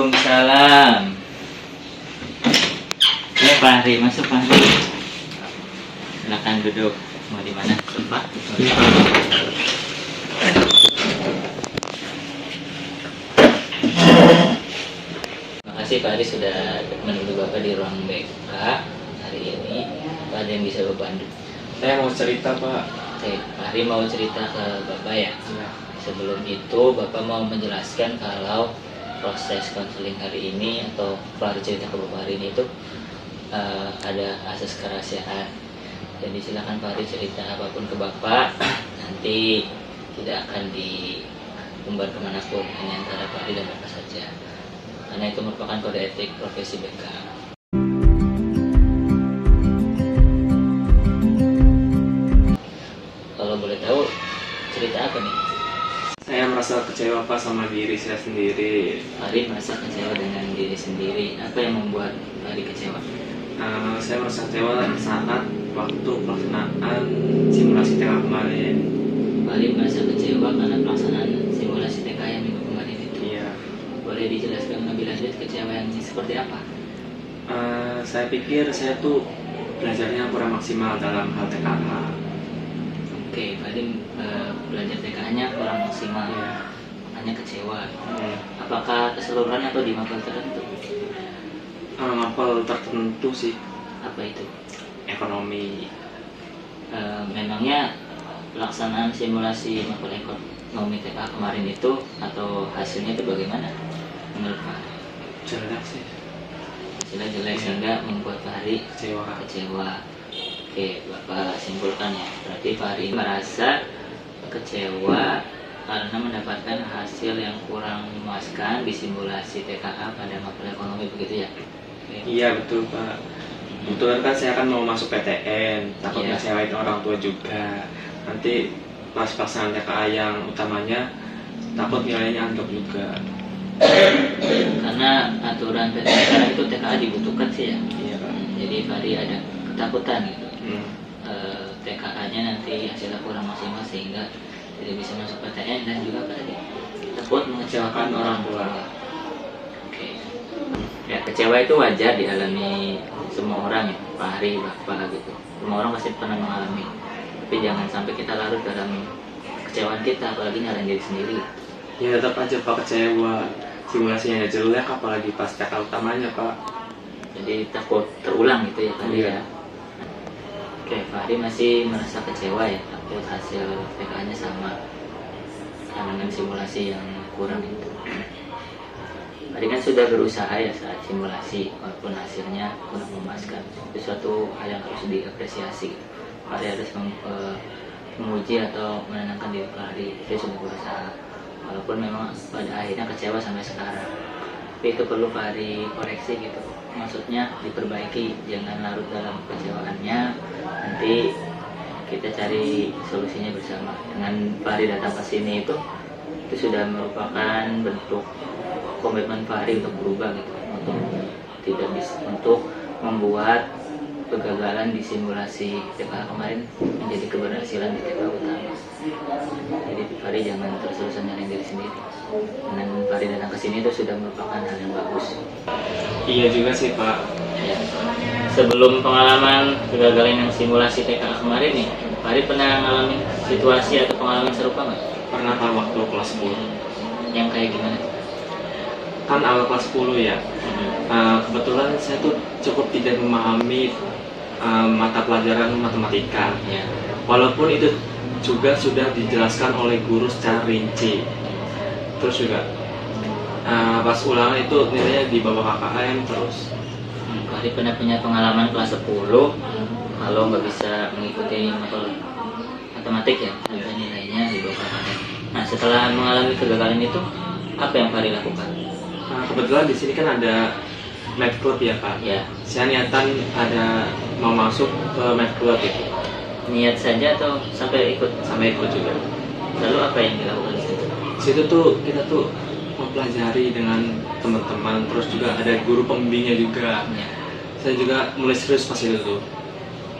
Waalaikumsalam. Ya Fahri, masuk Fahri. Silakan duduk. Mau di mana? Sofa? Makasih Fahri sudah menunggu Bapak di ruang BK hari ini. Apa ada yang bisa Bapak bantu? Saya mau cerita, Pak. Oke, Fahri mau cerita ke Bapak ya. Sebelum itu Bapak mau menjelaskan kalau proses konseling hari ini atau Fahri cerita ke Bapak hari ini itu ada asas kerahasiaan. Jadi silakan Fahri cerita apapun ke Bapak, nanti tidak akan diumbar kemanapun, hanya antara Fahri dan Bapak saja. Karena itu merupakan kode etik profesi BK. Kalau boleh tahu cerita apa nih? Saya merasa kecewa, Pak, sama diri saya sendiri. Fahri merasa kecewa dengan diri sendiri. Apa yang membuat Fahri kecewa? Saya merasa kecewa saat waktu pelaksanaan simulasi TK kemarin. Fahri merasa kecewa karena pelaksanaan simulasi TK yang minggu kemarin itu. Iya. Boleh dijelaskan lebih lanjut kecewaannya seperti apa? Saya pikir saya tuh belajarnya kurang maksimal dalam hal TKA. Oke, Fahri belajar TK-nya kurang maksimal, Iya. makanya kecewa. Apakah keseluruhan atau di mapel tertentu? Mapel tertentu sih, Apa itu? ekonomi. Memangnya pelaksanaan simulasi mapel ekonomi TK kemarin itu atau hasilnya itu bagaimana menurut Fahri? Jelek sih, Hasilnya jelek Iya. sehingga membuat Fahri kecewa. kecewa. Oke, Bapak simpulkan ya. Berarti Fahri merasa kecewa karena mendapatkan hasil yang kurang memuaskan di simulasi TKA pada mapel ekonomi, begitu ya? Oke. Iya, betul, Pak. Kebetulan kan saya kan mau masuk PTN, takutnya Iya. sewain orang tua juga. Nanti pas pelaksanaan TKA yang utamanya takut nilainya anjlok juga. Karena aturan PTN sekarang itu TKA dibutuhkan sih ya. Iya, Pak. Jadi Fahri ada ketakutan gitu. TKA-nya nanti hasilnya kurang maksimal sehingga tidak bisa masuk PTN dan juga tadi takut mengecewakan orang tua. Oke. Ya, kecewa itu wajar dialami semua orang ya, Fahri, Bapak gitu. Semua orang pasti pernah mengalami. Tapi jangan sampai kita larut dalam kecewaan kita, apalagi nyalain diri sendiri. Ya tetap aja, Pak, kecewa. Simulasinya jelek, apalagi pas TKA utamanya, Pak. Jadi takut terulang gitu ya Fahri Iya. ya. Oke, Fahri masih merasa kecewa ya, takut hasil TK-nya sama dengan simulasi yang kurang itu. Fahri kan sudah berusaha ya saat simulasi, walaupun hasilnya kurang memuaskan. Itu suatu hal yang harus diapresiasi. Fahri harus memuji atau menenangkan diri Fahri. Dia sudah berusaha, walaupun memang pada akhirnya kecewa sampai sekarang. Tapi itu perlu Fahri koreksi gitu. Maksudnya diperbaiki, jangan larut dalam kecewaannya. Nanti kita cari solusinya bersama. Dengan Fahri datang ke sini itu sudah merupakan bentuk komitmen Fahri untuk berubah gitu, untuk membuat kegagalan di simulasi TK kemarin menjadi keberhasilan di TK utama. Jadi Fahri jangan terus-terusan nyalain diri sendiri. Dengan Fahri datang ke sini itu sudah merupakan hal yang bagus. Iya juga sih, Pak. Ya. Sebelum pengalaman kegagalan yang simulasi TK kemarin nih, Fahri pernah mengalami situasi atau pengalaman serupa nggak? Pernah, Pak, waktu kelas 10. Yang kayak gimana? Kan awal kelas 10 ya. Kebetulan saya tuh cukup tidak memahami mata pelajaran matematika. Ya. Walaupun itu juga sudah dijelaskan oleh guru secara rinci. Terus juga pas ulangan itu nilainya di bawah KKM terus. Fahri pernah punya pengalaman kelas 10 kalau nggak bisa mengikuti mapel matematik ya, ada nilainya di bawah KKM. Nah, setelah mengalami kegagalan itu, apa yang Fahri lakukan? Kebetulan di sini kan ada math club ya, Pak. Ya, Saya niatan ada mau masuk ke math club itu, niat saja atau sampai ikut? sampai ikut juga. Lalu apa yang dilakukan di situ? Di situ tuh kita tuh mempelajari dengan teman-teman, terus juga ada guru pembimbingnya juga. Ya. Saya juga mulai serius pas itu tuh,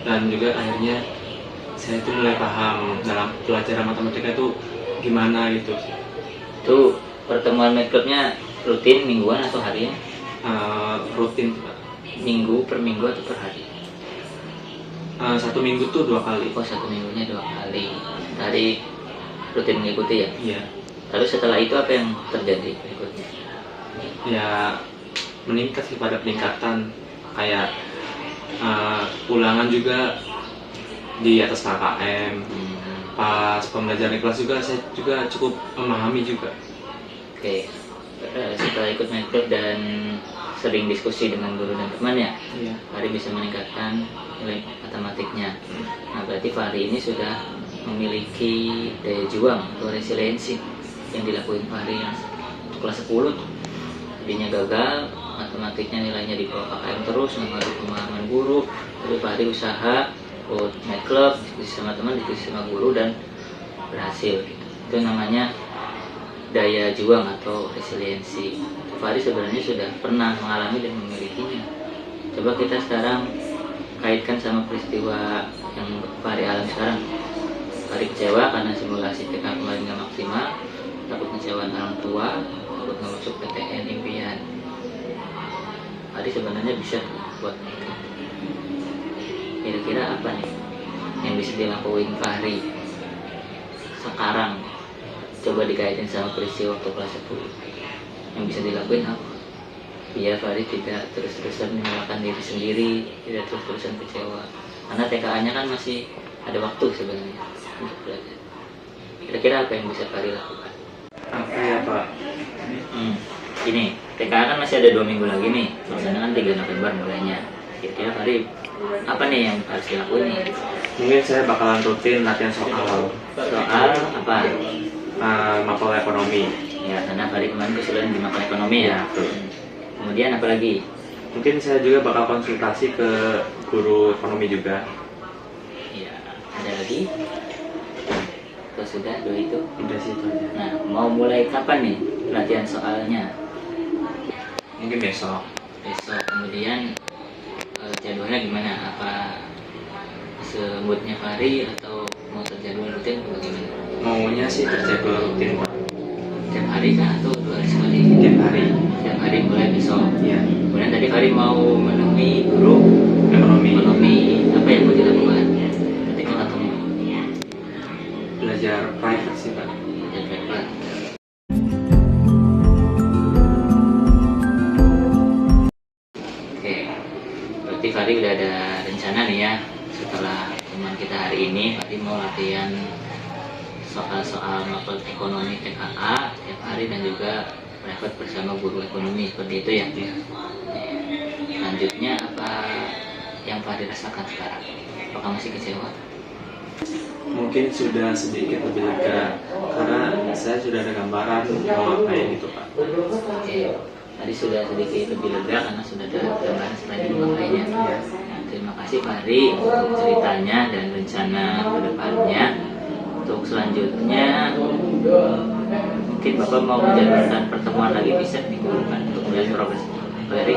dan juga akhirnya saya itu mulai paham dalam pelajaran matematika itu gimana gitu. Itu pertemuan math clubnya rutin mingguan atau harian? Rutin Pak. Minggu per minggu atau per hari? 1 minggu tuh 2 kali. Oh, 1 minggunya 2 kali. Hari rutin mengikuti ya? Iya. Lalu setelah itu apa yang terjadi berikutnya? Ya meningkat sih, pada peningkatan kayak ulangan juga di atas KKM. Pas pembelajaran di kelas juga saya juga cukup memahami juga. Oke. Setelah ikut main club dan sering diskusi dengan guru dan teman ya, Iya. Fahri bisa meningkatkan nilai matematiknya. Nah, berarti Fahri ini sudah memiliki daya juang atau resiliensi yang dilakuin Fahri yang kelas 10 tuh. Tadinya gagal, matematiknya nilainya di bawah KKM terus, nggak ngadu pemahaman guru, tapi Fahri usaha, ikut night club, diskusi sama teman, diskusi sama guru, dan berhasil gitu. Itu namanya daya juang atau resiliensi. Fahri sebenarnya sudah pernah mengalami dan memilikinya. Coba kita sekarang kaitkan sama peristiwa yang Fahri alami sekarang. Fahri kecewa karena simulasi TK kemarin nggak maksimal, takut kecewaan orang tua, takut nggak masuk PTN impian. Fahri sebenarnya bisa buat itu. Kira-kira apa nih yang bisa dilakuin Fahri sekarang? Coba dikaitin sama peristiwa waktu kelas 10. Yang bisa dilakuin apa? Biar Fahri tidak terus-terusan menyalahkan diri sendiri, tidak terus-terusan kecewa. Karena TKA-nya kan masih ada waktu sebenarnya untuk belajar. Kira-kira apa yang bisa Fahri lakukan? Apa ya Pak? Ini TKA kan masih ada 2 minggu lagi nih. Biasanya kan 3 November mulainya. Kira-kira Fahri apa nih yang harus dilakuin nih? Mungkin saya bakalan rutin latihan soal apa? Mapel ekonomi. Ya, karena Fahri kemarin kesulitan di mapel ekonomi ya. Kemudian apa lagi? Mungkin saya juga bakal konsultasi ke guru ekonomi juga. Ya, ada lagi? Atau sudah 2 itu? Udah sih itu aja. Nah, mau mulai kapan nih latihan soalnya? Mungkin besok. Besok. Kemudian jadwalnya gimana? Apa semutnya Fahri atau mau terjadwal rutin atau bagaimana? Maunya sih terjadwal rutin Pak. Tiap hari kah atau 2 hari sekali? Tiap hari. Tiap hari mulai besok. Iya. Kemudian tadi Fahri mau menemui guru Ekonomi. apa yang mau dilakukan ketika ketemu? Belajar private sih Pak. Ya, baiklah. Oke, berarti Fahri udah ada rencana nih ya. Setelah teman kita hari ini, Fahri mau latihan soal-soal mapel ekonomi TKA tiap hari dan juga private bersama guru ekonomi, seperti itu ya. Selanjutnya apa yang Fahri rasakan sekarang? Apakah masih kecewa? Mungkin sudah sedikit lebih lega karena saya sudah ada gambaran mau ngapain gitu Pak. Oke, tadi sudah sedikit lebih lega karena sudah ada gambaran seperti makanya. Nah, terima kasih Fahri untuk ceritanya dan rencana kedepannya. Untuk selanjutnya mungkin Bapak mau menjadwalkan pertemuan lagi, bisa dikumpulkan untuk melihat progres Fahri.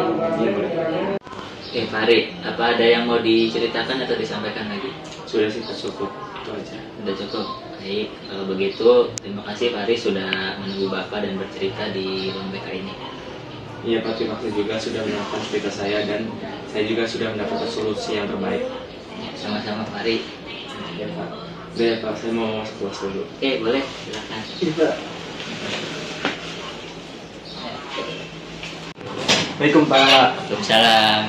Oke Fahri, apa ada yang mau diceritakan atau disampaikan lagi? Sudah sih cukup itu aja. Sudah cukup. Baik, kalau begitu terima kasih Fahri sudah menunggu Bapak dan bercerita di ruang BK ini. Iya Pak, terima kasih juga sudah mendengarkan cerita saya dan saya juga sudah mendapatkan solusi yang terbaik. Sama-sama Fahri. Ya Pak. Udah ya Pak, saya mau masuk kelas dulu. Oke, boleh, silakan. Iya Pak. Assalamualaikum Pak. Waalaikumsalam.